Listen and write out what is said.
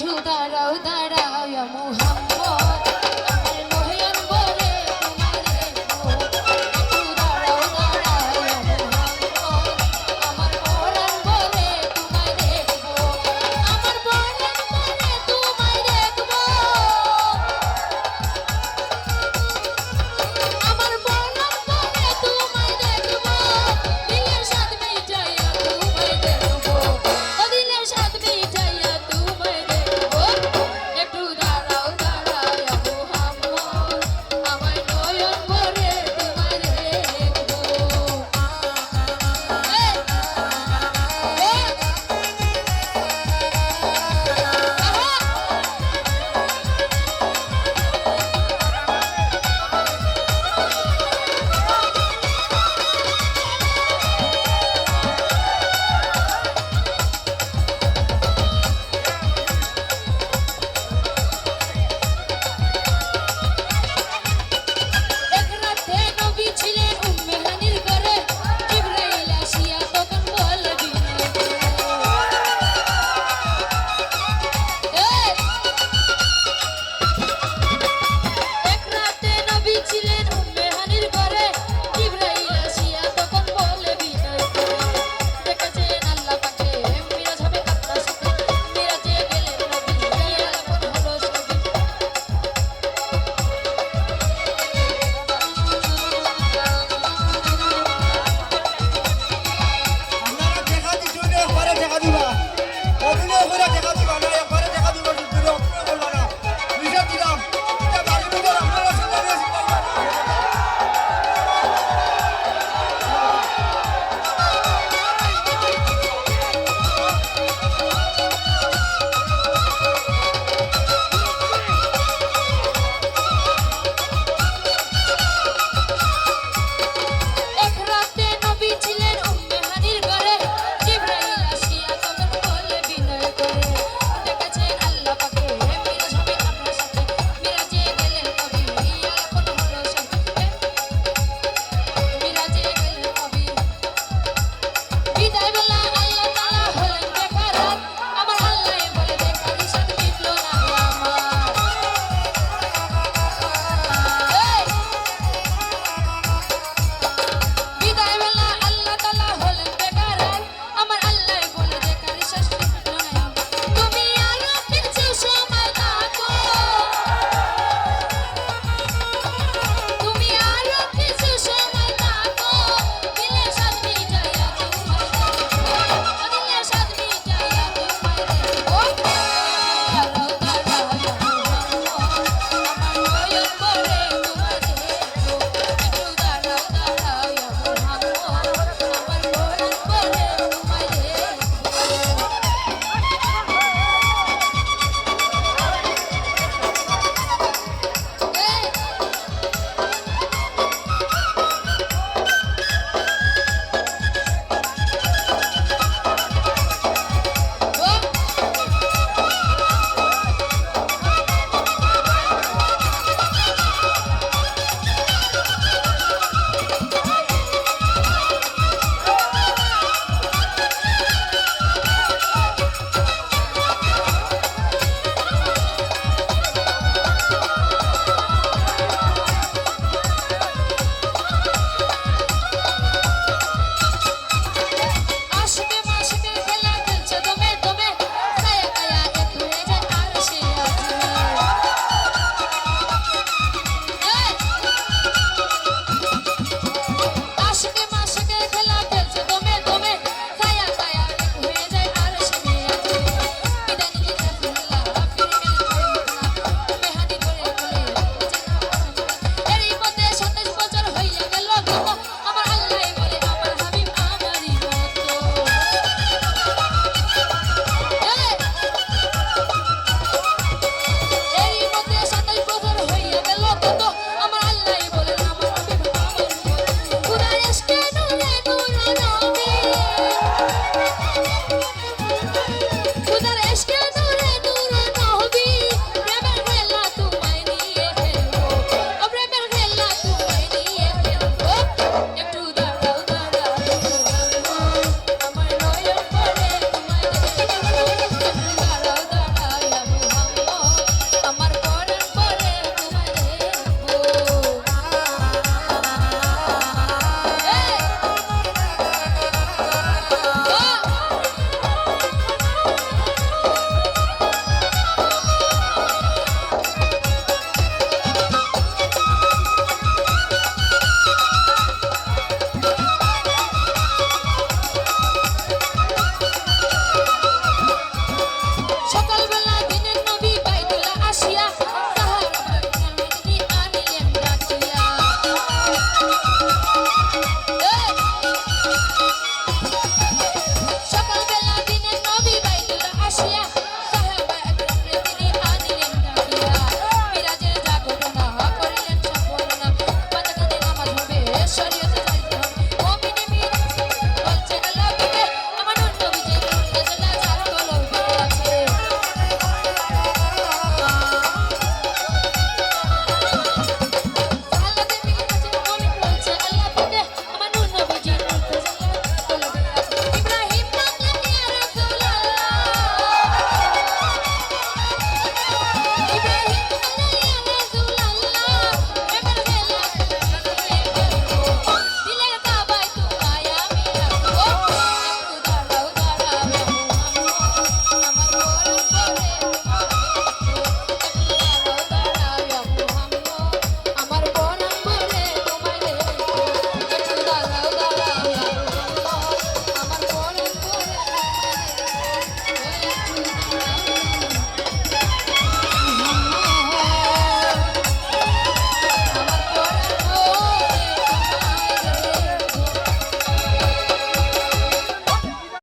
একটু দাঁড়াও দাঁড়াও মোহাম্মদ আমার নয়ন ভরে তোমারে একটু দাঁড়াও দাঁড়াও মোহাম্মদ আমার পরাণ ভরে তোমায় দেখবো আমার পরাণ ভরে তোমায় দেখবো আমার পরাণ ভরে তোমায় দেখবো দিলের স্বাদ মিটাইয়া তোমায় দেখবো ও দিলের স্বাদ মিটাইয়া তোমায় দেখবো একটু দাঁড়াও দাঁড়াও মোহাম্মদ আমার নয়ন ভরে তোমায় দেখবো এক রাতে নবী ছিলেন উম্মে হানির ঘরে জিবরাইল আসিয়া তখন বলে বিনয় এক রাতে নবী ছিলেন উম্মে হানির ঘরে জিবরাইল আসিয়া তখন বলে বিনয় দেখেছেন আল্লাহ পাকে মিরাজ হবে আপনার সাথে মিরাজে গেলেন নবী আলাপন হলো সবই আপনারা দেখা দিছো না একবারে দেখা দিবা অভিনয় করে দেখা দিবা না একবারে দেখা দিবা শুধু অভিনয় করবা না হিসাব দিলাম এটা বাড়ির ভিতর আপনারা সবাই এসে এক রাতে নবী ছিলেন উম্মে হানির ঘরে জিবরাইল আসিয়া তখন বলে বিনয় করে দেখেছেন আল্লাহ পাকে মিরাজ হবে আপনার সাথে মিরাজে গেলেন নবী আলাপন হলো সবই মিরাজে গেলেন নবী বিদায় বেলা আল্লাহ তাআলা হলেন বেকারাত আমার আল্লাহ বলে দেখারি সাথ মিটলো না আমার বিদায় বেলা আল্লাহ তাআলা হলেন বেকারাত আমার আল্লাহ বলে দেখারি শেষ মিটলো না তুমি আরো কিছু সময় থাকো তুমি আরো কিছু সময় থাকো দিলের স্বাদ মিটাইয়া তোমায় দেখবো দিলের স্বাদ মিটাইয়া তোমায় দেখবো দাঁড়াও দাঁড়াও মোহাম্মদ আমার নয়ন ভরে তোমায় দেখবো একটু দাঁড়াও দাঁড়াও মোহাম্মদ আমার পরাণ ভরে তোমায় আশিকে মাশিকে খেলা খেলছে দমে দমে ছায়া কায়া এক হয়ে যায় আর সে আশিকে মাশিকে খেলা খেলছে দমে দমে ছায়া কায়া এক হয়ে যায় আর সে বিদায় নিতে ফুল্লা ফিরে গেলেন মেহানি করে বলে এরই মধ্যে 27 বছর হইয়া গেল গত আমার আল্লাহ বলে আমার হাবিব আমারই মতো এরই মধ্যে 27 বছর হইয়া গেল গত আমার আল্লাহ বলে আমার হাবিব আমারই মতো কুরাইশ কে নূরে নূর নবী